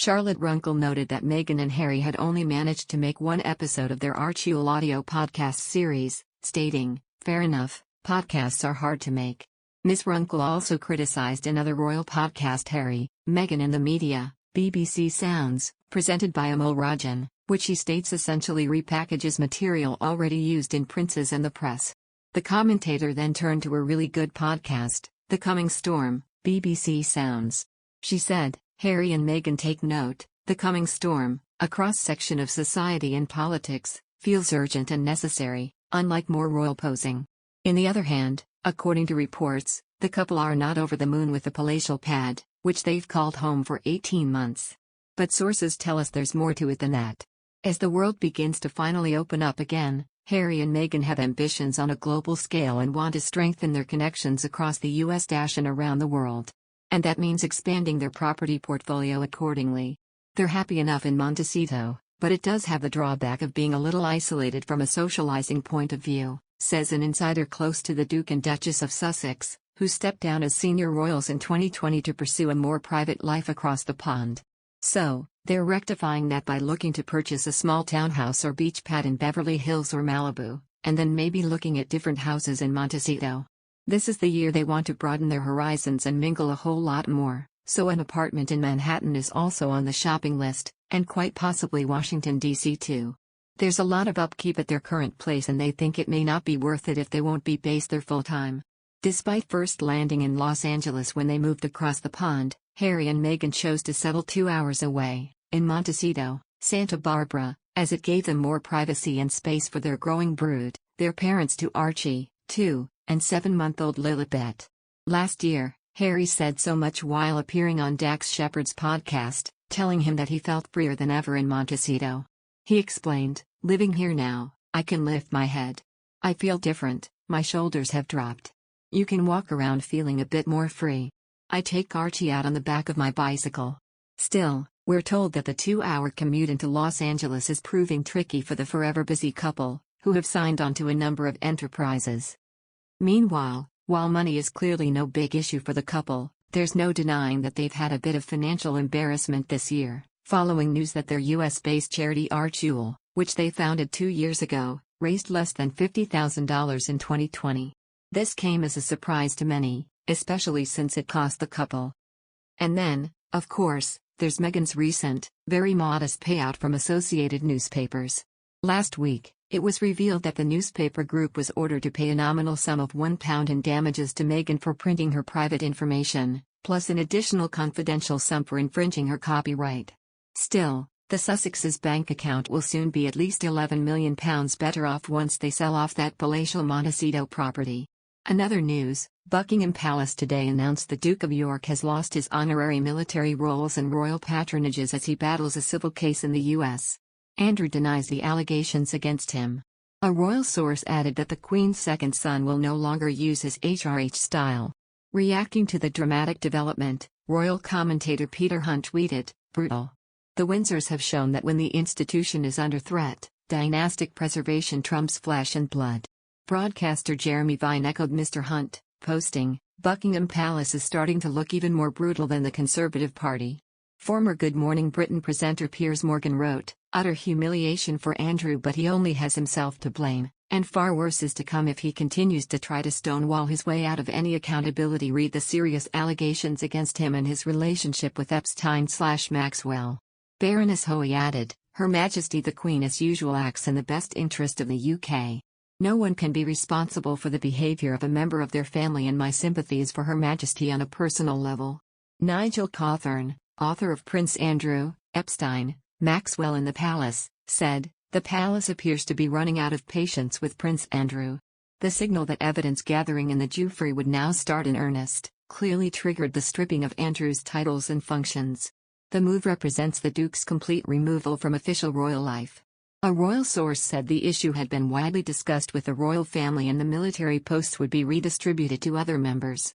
Charlotte Runkle noted that Meghan and Harry had only managed to make one episode of their Archewell audio podcast series, stating, "Fair enough, podcasts are hard to make." Ms. Runkle also criticized another royal podcast, Harry, Meghan and the Media, BBC Sounds, presented by Amol Rajan, which she states essentially repackages material already used in Princes and the Press. The commentator then turned to a really good podcast, The Coming Storm, BBC Sounds. She said, "Harry and Meghan take note, The Coming Storm, a cross-section of society and politics, feels urgent and necessary, unlike more royal posing." In the other hand, according to reports, the couple are not over the moon with the palatial pad, which they've called home for 18 months. But sources tell us there's more to it than that. As the world begins to finally open up again, Harry and Meghan have ambitions on a global scale and want to strengthen their connections across the US and around the world. And that means expanding their property portfolio accordingly. They're happy enough in Montecito, but it does have the drawback of being a little isolated from a socializing point of view, says an insider close to the Duke and Duchess of Sussex, who stepped down as senior royals in 2020 to pursue a more private life across the pond. So, they're rectifying that by looking to purchase a small townhouse or beach pad in Beverly Hills or Malibu, and then maybe looking at different houses in Montecito. This is the year they want to broaden their horizons and mingle a whole lot more, so an apartment in Manhattan is also on the shopping list, and quite possibly Washington, D.C. too. There's a lot of upkeep at their current place and they think it may not be worth it if they won't be based there full-time. Despite first landing in Los Angeles when they moved across the pond, Harry and Meghan chose to settle 2 hours away, in Montecito, Santa Barbara, as it gave them more privacy and space for their growing brood, their parents to Archie, 2, and 7-month-old Lilibet. Last year, Harry said so much while appearing on Dax Shepard's podcast, telling him that he felt freer than ever in Montecito. He explained, "Living here now, I can lift my head. I feel different, my shoulders have dropped. You can walk around feeling a bit more free. I take Archie out on the back of my bicycle." Still, we're told that the 2-hour commute into Los Angeles is proving tricky for the forever busy couple, who have signed on to a number of enterprises. Meanwhile, while money is clearly no big issue for the couple, there's no denying that they've had a bit of financial embarrassment this year, following news that their US-based charity Archewell, which they founded 2 years ago, raised less than $50,000 in 2020. This came as a surprise to many, especially since it cost the couple. And then, of course, there's Meghan's recent, very modest payout from Associated Newspapers. Last week, it was revealed that the newspaper group was ordered to pay a nominal sum of £1 in damages to Meghan for printing her private information, plus an additional confidential sum for infringing her copyright. Still, the Sussexes' bank account will soon be at least £11 million better off once they sell off that palatial Montecito property. Another news, Buckingham Palace today announced the Duke of York has lost his honorary military roles and royal patronages as he battles a civil case in the U.S. Andrew denies the allegations against him. A royal source added that the Queen's second son will no longer use his HRH style. Reacting to the dramatic development, royal commentator Peter Hunt tweeted, "Brutal. The Windsors have shown that when the institution is under threat, dynastic preservation trumps flesh and blood." Broadcaster Jeremy Vine echoed Mr. Hunt, posting, "Buckingham Palace is starting to look even more brutal than the Conservative Party." Former Good Morning Britain presenter Piers Morgan wrote, "Utter humiliation for Andrew, but he only has himself to blame, and far worse is to come if he continues to try to stonewall his way out of any accountability. Read the serious allegations against him and his relationship with Epstein/Maxwell." Baroness Hoey added, "Her Majesty the Queen as usual acts in the best interest of the UK. No one can be responsible for the behaviour of a member of their family, and my sympathies for Her Majesty on a personal level." Nigel Cawthorne, author of Prince Andrew, Epstein, Maxwell in the Palace, said, "The palace appears to be running out of patience with Prince Andrew. The signal that evidence gathering in the Jewfrey would now start in earnest clearly triggered the stripping of Andrew's titles and functions. The move represents the Duke's complete removal from official royal life." A royal source said the issue had been widely discussed with the royal family and the military posts would be redistributed to other members.